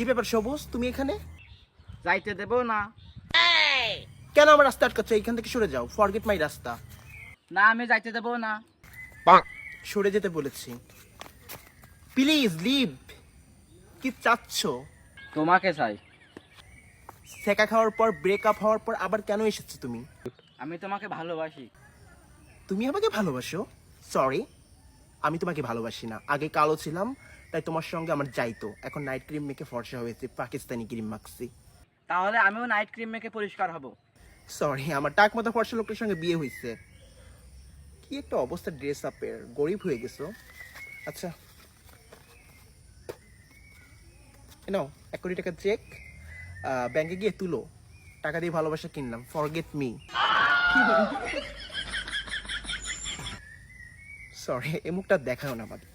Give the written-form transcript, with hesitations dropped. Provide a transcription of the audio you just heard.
কি ব্যাপার সবুজ, তুমি এখানে? যাইতে দেব না। কেন আমার রাস্তা আটকাচ্ছ? এইখান থেকে সরে যাও, ফরগেট মাই রাস্তা। না, আমি যাইতে দেব না। সরে যেতে বলেছি, প্লিজ লিভ। কি চাচ্ছ? তোমাকে চাই। সেকা খাওয়ার পর, ব্রেকআপ হওয়ার পর আবার কেন এসেছো তুমি? আমি তোমাকে ভালোবাসি। তুমি আমাকে ভালোবাসো? সরি, আমি তোমাকে ভালোবাসি না। আগে কালো ছিলাম, তাই তোমার সঙ্গে আমার যাইতো। এখন নাইট ক্রিম মেখে ফর্সা হয়েছে, পাকিস্তানি ক্রিম মাখছি। তাহলে আমিও নাইট ক্রিম মেখে পরিষ্কার হব। সরি, আমার টাক মাথা ফর্সা লোকের সঙ্গে বিয়ে হয়েছে। কি একটা অবস্থা ড্রেস আপের, গরিব হয়ে গেছো। আচ্ছা নাও 1 কোটি টাকা চেক, ব্যাংকে গিয়ে তুলো। টাকা দিয়ে ভালোবাসা কিনলাম, ফরগেট মি। সরি, এই মুখটা দেখাও না আমাকে।